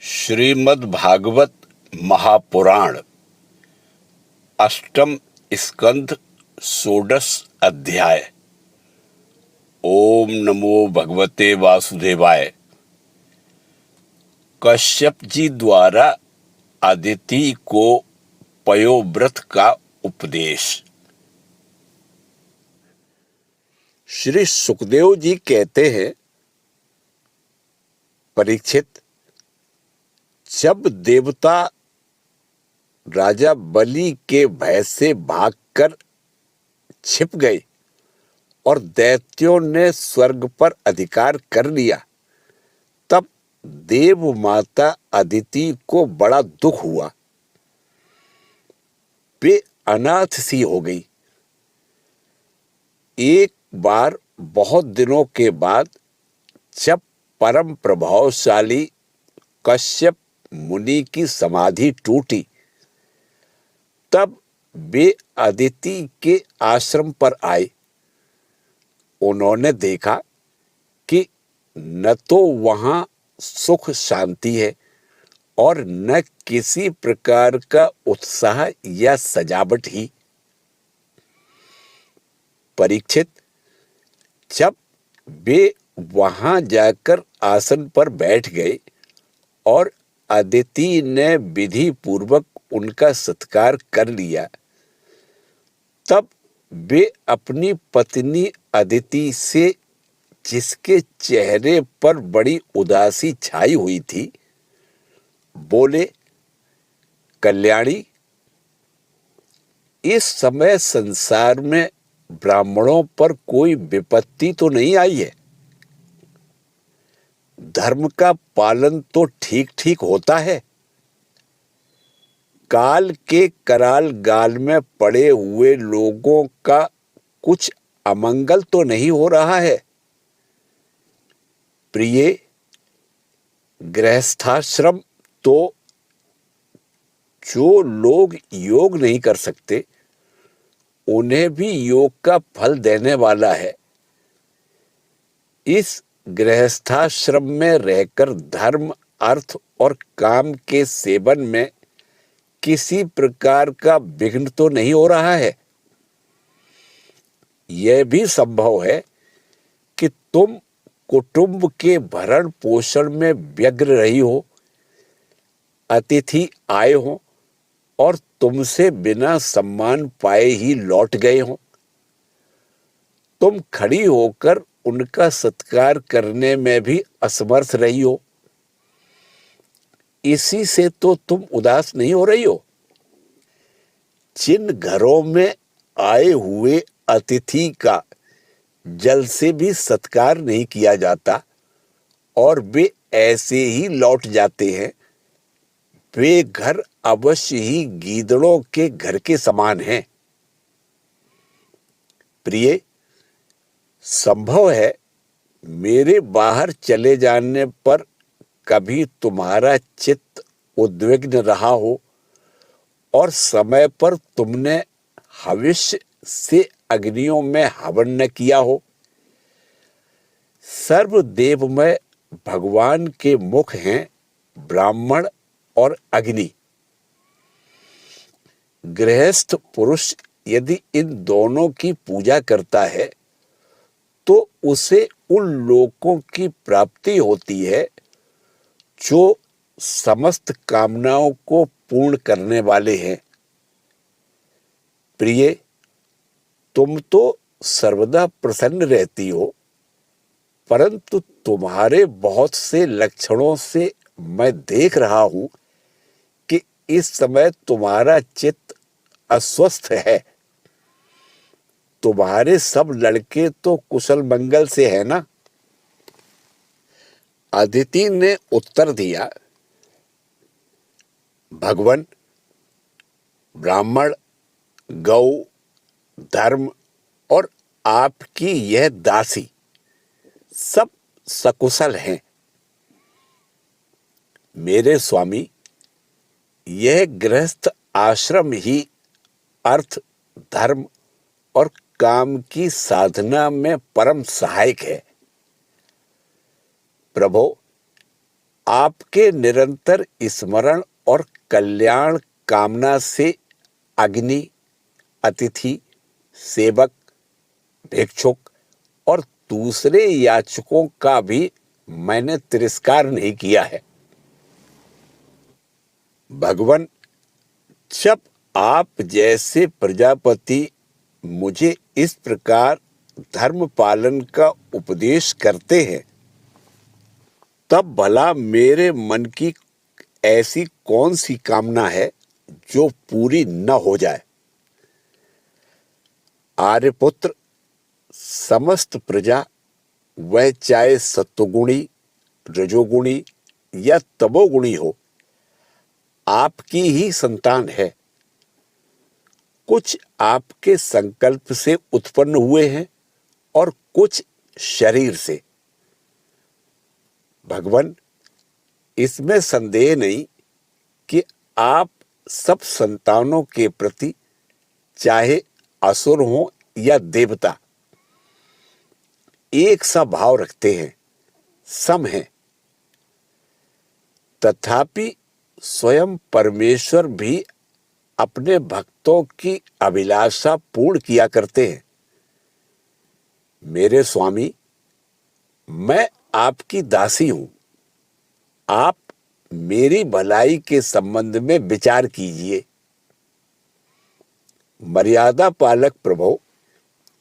श्रीमद् भागवत महापुराण अष्टम स्कंध षोडश अध्याय। ओम नमो भगवते वासुदेवाय। कश्यप जी द्वारा अदिति को पयोव्रत का उपदेश। श्री सुखदेव जी कहते हैं, परीक्षित, जब देवता राजा बलि के भय से भागकर छिप गए और दैत्यों ने स्वर्ग पर अधिकार कर लिया, तब देव माता अदिति को बड़ा दुख हुआ। वे अनाथ सी हो गई। एक बार बहुत दिनों के बाद जब परम प्रभावशाली कश्यप मुनि की समाधि टूटी, तब वे अदिति के आश्रम पर आए। उन्होंने देखा कि न तो वहां सुख शांति है और न किसी प्रकार का उत्साह या सजावट ही। परीक्षित, जब वे वहां जाकर आसन पर बैठ गए और अदिति ने विधि पूर्वक उनका सत्कार कर लिया, तब वे अपनी पत्नी अदिति से, जिसके चेहरे पर बड़ी उदासी छाई हुई थी, बोले, कल्याणी, इस समय संसार में ब्राह्मणों पर कोई विपत्ति तो नहीं आई है। धर्म का पालन तो ठीक ठीक होता है। काल के कराल गाल में पड़े हुए लोगों का कुछ अमंगल तो नहीं हो रहा है। प्रिय, गृहस्थाश्रम तो जो लोग योग नहीं कर सकते, उन्हें भी योग का फल देने वाला है। इस गृहस्थाश्रम में रहकर धर्म, अर्थ और काम के सेवन में किसी प्रकार का विघ्न तो नहीं हो रहा है। यह भी संभव है कि तुम कुटुंब के भरण पोषण में व्यग्र रही हो, अतिथि आए हो और तुमसे बिना सम्मान पाए ही लौट गए हो। तुम खड़ी होकर उनका सत्कार करने में भी असमर्थ रही हो। इसी से तो तुम उदास नहीं हो रही हो। जिन घरों में आए हुए अतिथि का जल से भी सत्कार नहीं किया जाता और वे ऐसे ही लौट जाते हैं, वे घर अवश्य ही गीदड़ों के घर के समान हैं। प्रिय, संभव है मेरे बाहर चले जाने पर कभी तुम्हारा चित्त उद्विग्न रहा हो और समय पर तुमने हविष्य से अग्नियों में हवन न किया हो। सर्वदेवमय भगवान के मुख हैं ब्राह्मण और अग्नि। गृहस्थ पुरुष यदि इन दोनों की पूजा करता है तो उसे उन लोकों की प्राप्ति होती है जो समस्त कामनाओं को पूर्ण करने वाले हैं। प्रिय, तुम तो सर्वदा प्रसन्न रहती हो, परंतु तुम्हारे बहुत से लक्षणों से मैं देख रहा हूं कि इस समय तुम्हारा चित्त अस्वस्थ है। तुम्हारे सब लड़के तो कुशल मंगल से है ना? अदिति ने उत्तर दिया, भगवान, ब्राह्मण, गौ, धर्म और आपकी यह दासी सब सकुशल हैं। मेरे स्वामी, यह गृहस्थ आश्रम ही अर्थ, धर्म और काम की साधना में परम सहायक है। प्रभो, आपके निरंतर स्मरण और कल्याण कामना से अग्नि, अतिथि, सेवक, भिक्षुक और दूसरे याचकों का भी मैंने तिरस्कार नहीं किया है। भगवान, जब आप जैसे प्रजापति मुझे इस प्रकार धर्म पालन का उपदेश करते हैं, तब भला मेरे मन की ऐसी कौन सी कामना है जो पूरी न हो जाए। आर्यपुत्र, समस्त प्रजा, वह चाहे सत्वगुणी, रजोगुणी या तमोगुणी हो, आपकी ही संतान है। कुछ आपके संकल्प से उत्पन्न हुए हैं और कुछ शरीर से। भगवान, इसमें संदेह नहीं कि आप सब संतानों के प्रति, चाहे असुर हो या देवता, एक सा भाव रखते हैं, सम हैं। तथापि स्वयं परमेश्वर भी अपने भक्तों की अभिलाषा पूर्ण किया करते हैं। मेरे स्वामी, मैं आपकी दासी हूं। आप मेरी भलाई के संबंध में विचार कीजिए। मर्यादा पालक प्रभु,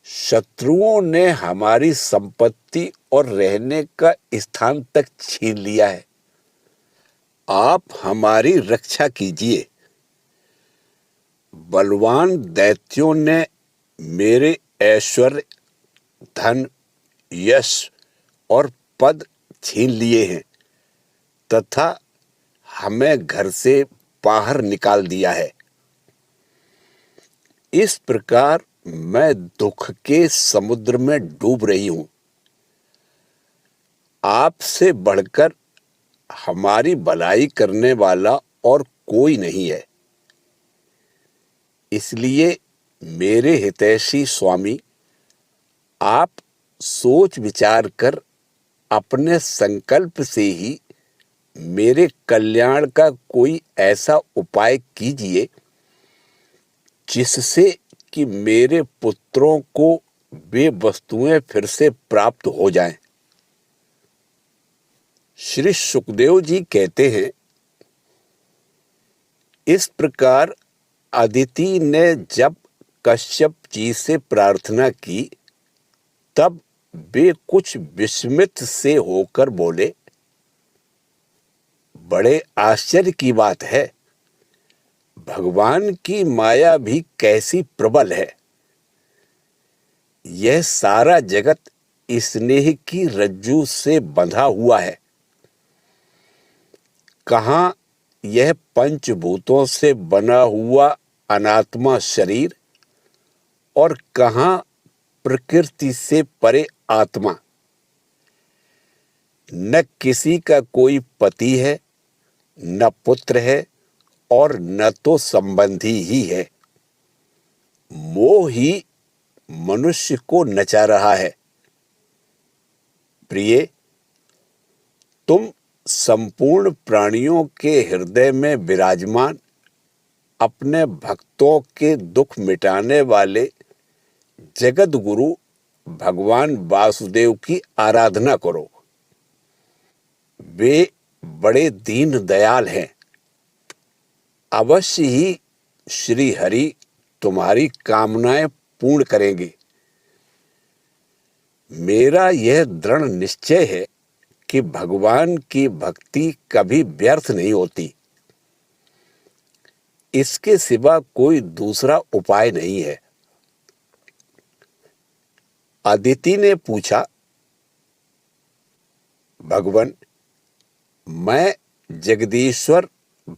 शत्रुओं ने हमारी संपत्ति और रहने का स्थान तक छीन लिया है। आप हमारी रक्षा कीजिए। बलवान दैत्यों ने मेरे ऐश्वर्य, धन, यश और पद छीन लिए हैं तथा हमें घर से बाहर निकाल दिया है। इस प्रकार मैं दुख के समुद्र में डूब रही हूं। आपसे बढ़कर हमारी भलाई करने वाला और कोई नहीं है। इसलिए मेरे हितैषी स्वामी, आप सोच विचार कर अपने संकल्प से ही मेरे कल्याण का कोई ऐसा उपाय कीजिए जिससे कि मेरे पुत्रों को वे वस्तुएं फिर से प्राप्त हो जाएं। श्री सुखदेव जी कहते हैं, इस प्रकार अदिति ने जब कश्यप जी से प्रार्थना की, तब वे कुछ विस्मित से होकर बोले, बड़े आश्चर्य की बात है, भगवान की माया भी कैसी प्रबल है। यह सारा जगत स्नेह की रज्जू से बंधा हुआ है। कहाँ यह पंचभूतों से बना हुआ अनात्मा शरीर और कहाँ प्रकृति से परे आत्मा। न किसी का कोई पति है, न पुत्र है और न तो संबंधी ही है। मोह ही मनुष्य को नचा रहा है। प्रिय, तुम संपूर्ण प्राणियों के हृदय में विराजमान अपने भक्तों के दुख मिटाने वाले जगत गुरु भगवान वासुदेव की आराधना करो। वे बड़े दीन दयाल हैं। अवश्य ही श्री हरि तुम्हारी कामनाएं पूर्ण करेंगे। मेरा यह दृढ़ निश्चय है कि भगवान की भक्ति कभी व्यर्थ नहीं होती। इसके सिवा कोई दूसरा उपाय नहीं है। अदिति ने पूछा, भगवान, मैं जगदीश्वर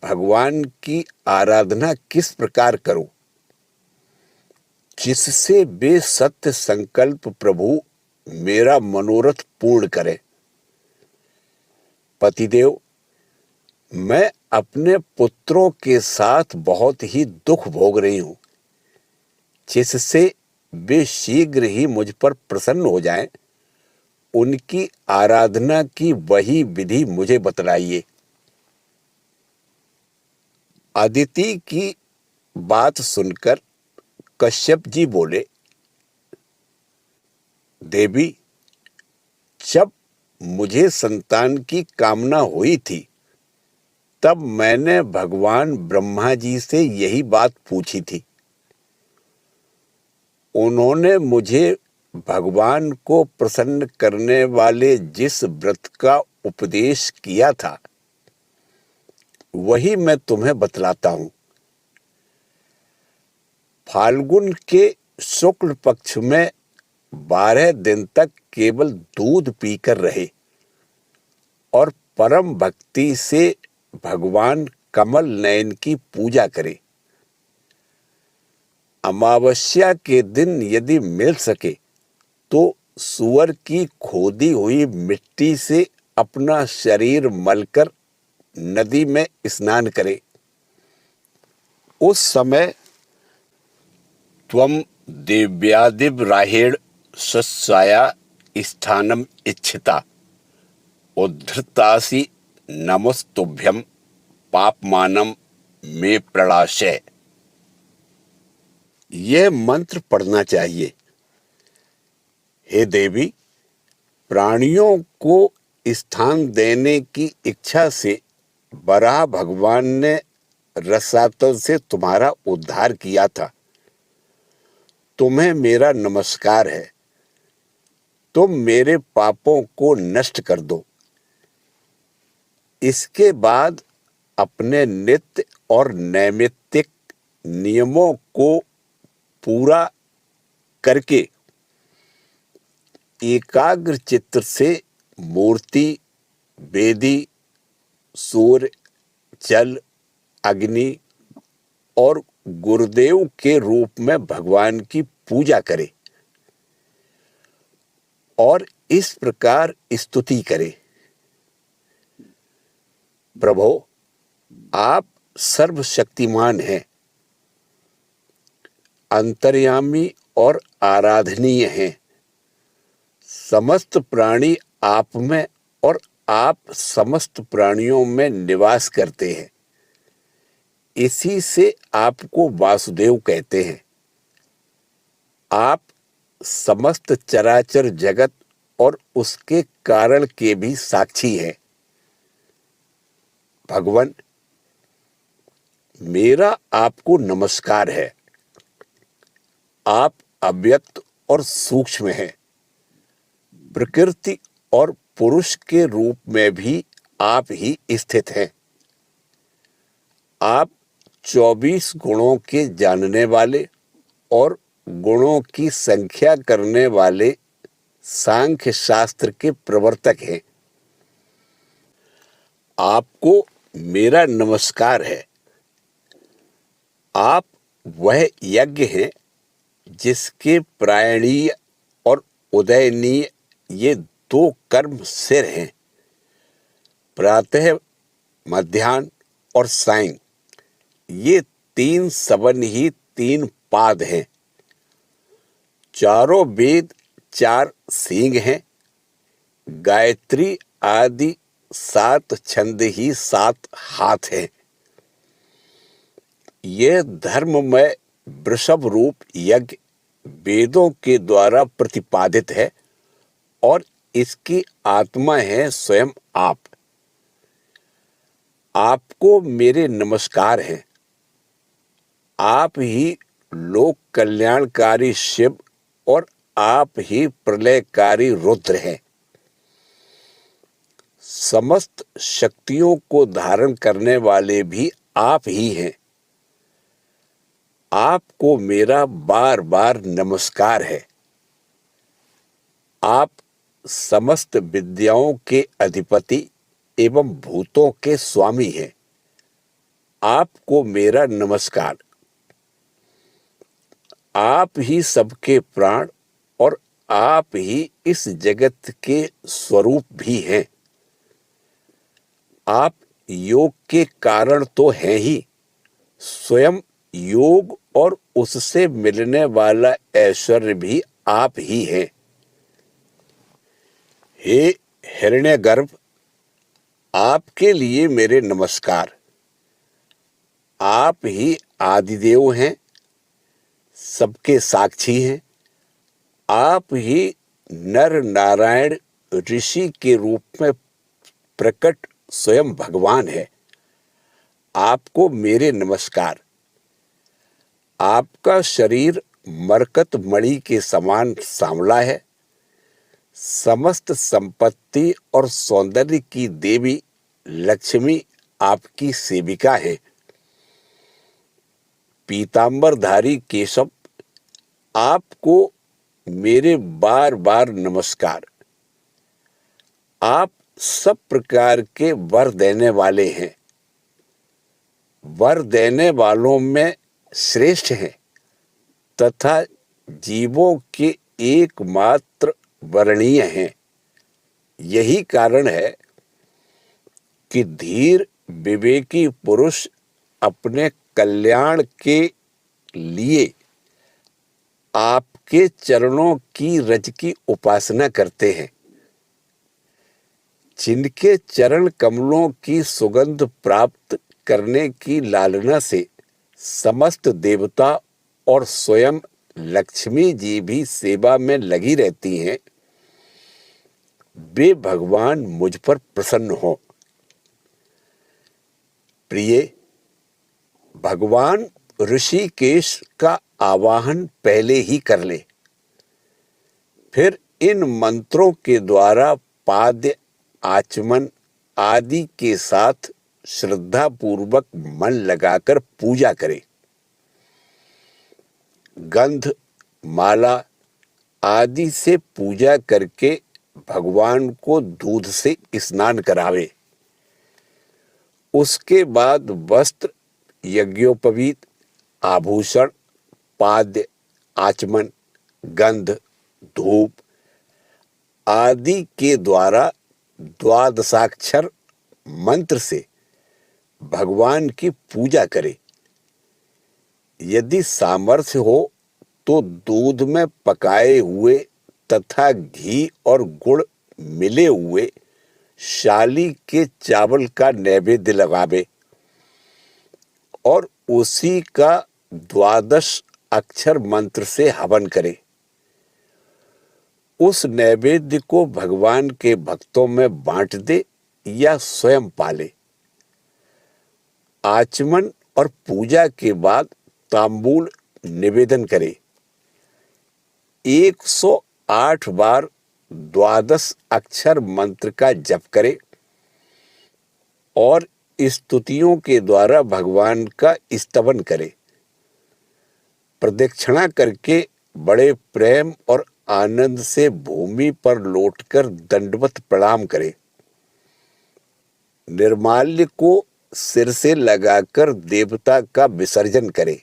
भगवान की आराधना किस प्रकार करूं जिससे वे सत्य संकल्प प्रभु मेरा मनोरथ पूर्ण करे। पतिदेव, मैं अपने पुत्रों के साथ बहुत ही दुख भोग रही हूं, जिससे वे शीघ्र ही मुझ पर प्रसन्न हो जाएं, उनकी आराधना की वही विधि मुझे बतलाइए। अदिति की बात सुनकर कश्यप जी बोले, देवी, जब मुझे संतान की कामना हुई थी तब मैंने भगवान ब्रह्मा जी से यही बात पूछी थी। उन्होंने मुझे भगवान को प्रसन्न करने वाले जिस व्रत का उपदेश किया था वही मैं तुम्हें बतलाता हूं। फाल्गुन के शुक्ल पक्ष में 12 दिन तक केवल दूध पीकर रहे और परम भक्ति से भगवान कमल नयन की पूजा करे। अमावस्या के दिन यदि मिल सके तो सूअर की खोदी हुई मिट्टी से अपना शरीर मलकर नदी में स्नान करे। उस समय त्वं दिव्यादिव्राहेण स्वस्याया स्थानम इच्छिता उद्धृतासि नमस्तुभ्यम पापमानम मे प्रणाशय। यह मंत्र पढ़ना चाहिए। हे देवी, प्राणियों को स्थान देने की इच्छा से वराह भगवान ने रसातल से तुम्हारा उद्धार किया था। तुम्हें मेरा नमस्कार है। तुम मेरे पापों को नष्ट कर दो। इसके बाद अपने नित्य और नैमित्तिक नियमों को पूरा करके एकाग्र चित्त से मूर्ति, वेदी, सूर्य, जल, अग्नि और गुरुदेव के रूप में भगवान की पूजा करे और इस प्रकार स्तुति करे, प्रभो, आप सर्वशक्तिमान हैं, अंतर्यामी और आराधनीय हैं। समस्त प्राणी आप में और आप समस्त प्राणियों में निवास करते हैं। इसी से आपको वासुदेव कहते हैं। आप समस्त चराचर जगत और उसके कारण के भी साक्षी हैं। भगवान, मेरा आपको नमस्कार है। आप अव्यक्त और सूक्ष्म हैं। प्रकृति और पुरुष के रूप में भी आप ही स्थित हैं। आप 24 गुणों के जानने वाले और गुणों की संख्या करने वाले सांख्य शास्त्र के प्रवर्तक हैं। आपको मेरा नमस्कार है। आप वह यज्ञ हैं जिसके प्रायणीय और उदयनीय ये 2 कर्म सिर हैं। प्रातः, मध्याह्न और सायं ये 3 सवन ही 3 पाद हैं। चारों वेद 4 सींग हैं। गायत्री आदि 7 छंद ही 7 हाथ हैं। यह धर्ममय वृषभ रूप यज्ञ वेदों के द्वारा प्रतिपादित है और इसकी आत्मा है स्वयं आप। आपको मेरे नमस्कार हैं। आप ही लोक कल्याणकारी शिव और आप ही प्रलयकारी रुद्र हैं। समस्त शक्तियों को धारण करने वाले भी आप ही हैं। आपको मेरा बार बार नमस्कार है। आप समस्त विद्याओं के अधिपति एवं भूतों के स्वामी हैं। आपको मेरा नमस्कार। आप ही सबके प्राण और आप ही इस जगत के स्वरूप भी हैं। आप योग के कारण तो हैं ही, स्वयं योग और उससे मिलने वाला ऐश्वर्य भी आप ही हैं। हे हिरण्यगर्भ, आपके लिए मेरे नमस्कार। आप ही आदिदेव हैं, सबके साक्षी हैं। आप ही नर नारायण ऋषि के रूप में प्रकट स्वयं भगवान है। आपको मेरे नमस्कार। आपका शरीर मरकत मणि के समान सांवला है। समस्त संपत्ति और सौंदर्य की देवी लक्ष्मी आपकी सेविका है। पीतांबरधारी केशव, आपको मेरे बार बार नमस्कार। आप सब प्रकार के वर देने वाले हैं। वर देने वालों में श्रेष्ठ हैं तथा जीवों के एकमात्र वर्णीय हैं। यही कारण है कि धीर विवेकी पुरुष अपने कल्याण के लिए आपके चरणों की रज की उपासना करते हैं। जिनके चरण कमलों की सुगंध प्राप्त करने की लालना से समस्त देवता और स्वयं लक्ष्मी जी भी सेवा में लगी रहती हैं, वे भगवान मुझ पर प्रसन्न हो। प्रिय, भगवान ऋषिकेश का आवाहन पहले ही कर ले। फिर इन मंत्रों के द्वारा पाद्य आचमन आदि के साथ श्रद्धा पूर्वक मन लगाकर पूजा करें। गंध माला आदि से पूजा करके भगवान को दूध से स्नान करावे। उसके बाद वस्त्र, यज्ञोपवीत, आभूषण, पाद्य आचमन, गंध, धूप आदि के द्वारा द्वादशाक्षर मंत्र से भगवान की पूजा करे। यदि सामर्थ्य हो तो दूध में पकाए हुए तथा घी और गुड़ मिले हुए शाली के चावल का नैवेद्य लगावे और उसी का 12 अक्षर मंत्र से हवन करे। उस नैवेद्य को भगवान के भक्तों में बांट दे या स्वयं पाले। आचमन और पूजा के बाद तांबूल निवेदन करे। 108 बार 12 अक्षर मंत्र का जप करे और स्तुतियों के द्वारा भगवान का स्तवन करे। प्रदक्षिणा करके बड़े प्रेम और आनंद से भूमि पर लौटकर दंडवत प्रणाम करे। निर्माल्य को सिर से लगाकर देवता का विसर्जन करे।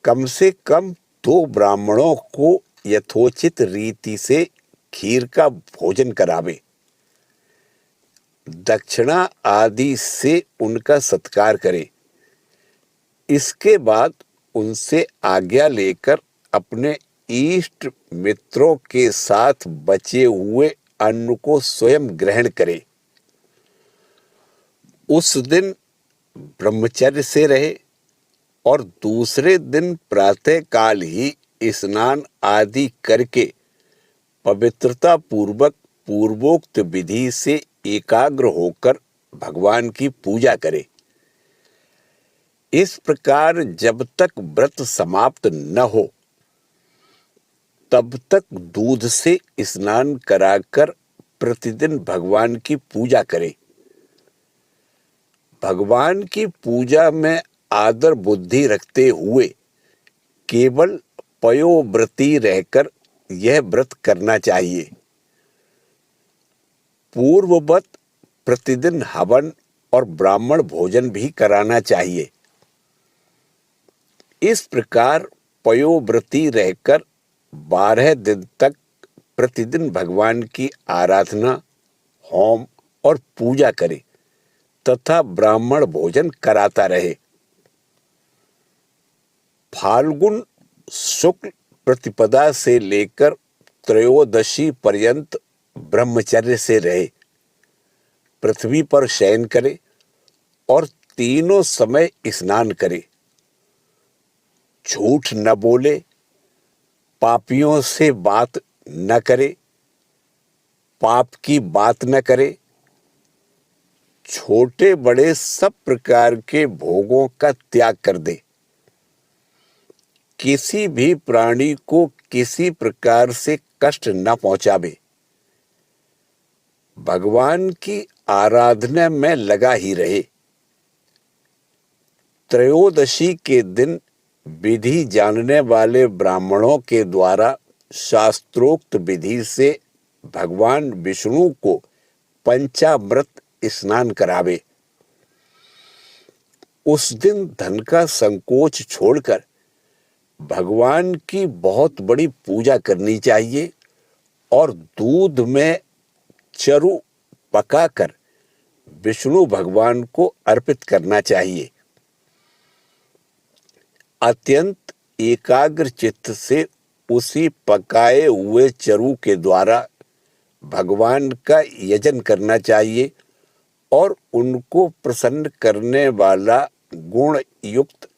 कम से कम 2 ब्राह्मणों को यथोचित रीति से खीर का भोजन करावे। दक्षिणा आदि से उनका सत्कार करे। इसके बाद उनसे आज्ञा लेकर अपने इष्ट मित्रों के साथ बचे हुए अन्न को स्वयं ग्रहण करे। उस दिन ब्रह्मचर्य से रहे और दूसरे दिन प्रातः काल ही स्नान आदि करके पवित्रता पूर्वक पूर्वोक्त विधि से एकाग्र होकर भगवान की पूजा करे। इस प्रकार जब तक व्रत समाप्त न हो तब तक दूध से स्नान कराकर प्रतिदिन भगवान की पूजा करे। भगवान की पूजा में आदर बुद्धि रखते हुए केवल पयोव्रती रहकर यह व्रत करना चाहिए। पूर्ववत प्रतिदिन हवन और ब्राह्मण भोजन भी कराना चाहिए। इस प्रकार पयोव्रती रहकर 12 दिन तक प्रतिदिन भगवान की आराधना, होम और पूजा करे तथा ब्राह्मण भोजन कराता रहे। फाल्गुन शुक्ल प्रतिपदा से लेकर त्रयोदशी पर्यंत ब्रह्मचर्य से रहे, पृथ्वी पर शयन करे और तीनों समय स्नान करे, झूठ न बोले, पापियों से बात न करे, पाप की बात न करे, छोटे बड़े सब प्रकार के भोगों का त्याग कर दे, किसी भी प्राणी को किसी प्रकार से कष्ट न पहुंचावे, भगवान की आराधना में लगा ही रहे। त्रयोदशी के दिन विधि जानने वाले ब्राह्मणों के द्वारा शास्त्रोक्त विधि से भगवान विष्णु को पंचामृत स्नान करावे। उस दिन धन का संकोच छोड़कर भगवान की बहुत बड़ी पूजा करनी चाहिए और दूध में चरु पकाकर विष्णु भगवान को अर्पित करना चाहिए। अत्यंत एकाग्र चित्त से उसी पकाए हुए चरु के द्वारा भगवान का यजन करना चाहिए और उनको प्रसन्न करने वाला गुण युक्त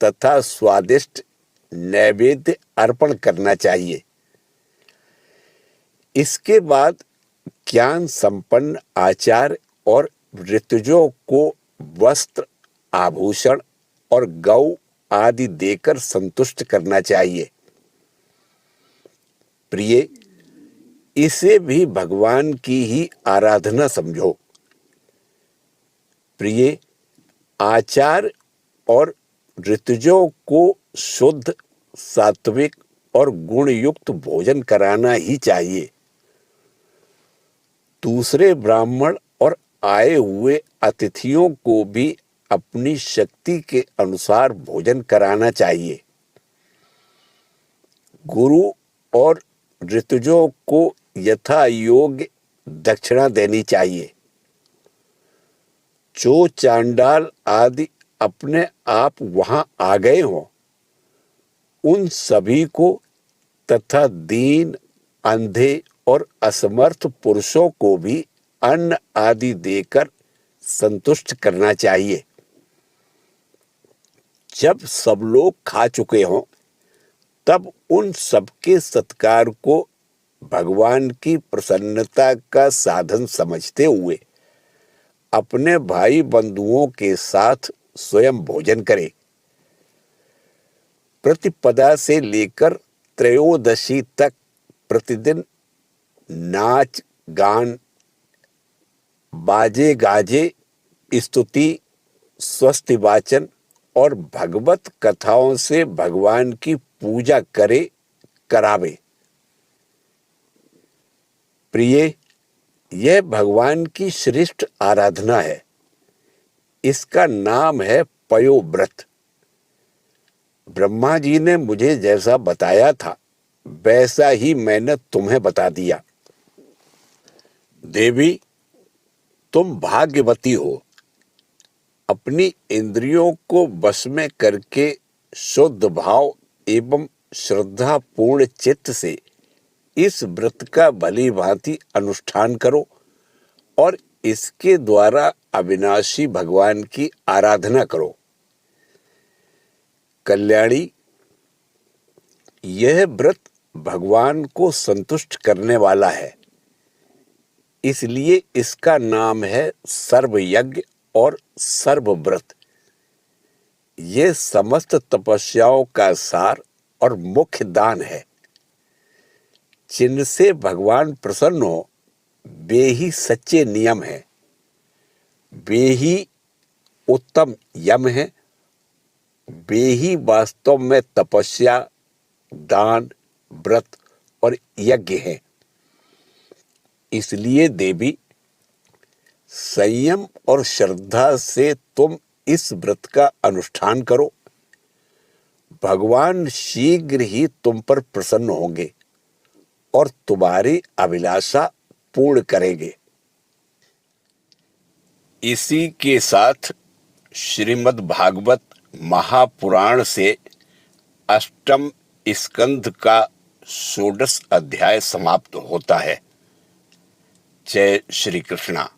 तथा स्वादिष्ट नैवेद्य अर्पण करना चाहिए। इसके बाद ज्ञान संपन्न आचार्य और ऋतुजों को वस्त्र, आभूषण और गौ आदि देकर संतुष्ट करना चाहिए। प्रिय, इसे भी भगवान की ही आराधना समझो। प्रिय, आचार्य और ऋतुजों को शुद्ध, सात्विक और गुणयुक्त भोजन कराना ही चाहिए। दूसरे ब्राह्मण और आए हुए अतिथियों को भी अपनी शक्ति के अनुसार भोजन कराना चाहिए। गुरु और ऋतुजों को यथा योग्य दक्षिणा देनी चाहिए। जो चांडाल आदि अपने आप वहां आ गए हों, उन सभी को तथा दीन, अंधे और असमर्थ पुरुषों को भी अन्न आदि देकर संतुष्ट करना चाहिए। जब सब लोग खा चुके हों, तब उन सबके सत्कार को भगवान की प्रसन्नता का साधन समझते हुए अपने भाई बंधुओं के साथ स्वयं भोजन करे। प्रतिपदा से लेकर त्रयोदशी तक प्रतिदिन नाच गान, बाजे गाजे, स्तुति, स्वस्ति वाचन और भगवत कथाओं से भगवान की पूजा करावे। प्रिय, यह भगवान की श्रेष्ठ आराधना है। इसका नाम है पयोव्रत। ब्रह्मा जी ने मुझे जैसा बताया था वैसा ही मैंने तुम्हें बता दिया। देवी, तुम भाग्यवती हो। अपनी इंद्रियों को वश में करके शुद्ध भाव एवं श्रद्धा पूर्ण चित्त से इस व्रत का भली भांति अनुष्ठान करो और इसके द्वारा अविनाशी भगवान की आराधना करो। कल्याणी, यह व्रत भगवान को संतुष्ट करने वाला है, इसलिए इसका नाम है सर्वयज्ञ और सर्वव्रत। यह समस्त तपस्याओं का सार और मुख्य दान है। जिनसे भगवान प्रसन्न हो वे ही सच्चे नियम हैं, वे ही उत्तम यम हैं, वे ही वास्तव में तपस्या, दान, व्रत और यज्ञ हैं। इसलिए देवी, संयम और श्रद्धा से तुम इस व्रत का अनुष्ठान करो। भगवान शीघ्र ही तुम पर प्रसन्न होंगे और तुम्हारी अभिलाषा पूर्ण करेंगे। इसी के साथ श्रीमद् भागवत महापुराण से अष्टम स्कंध का 16 अध्याय समाप्त होता है। जय श्री कृष्णा।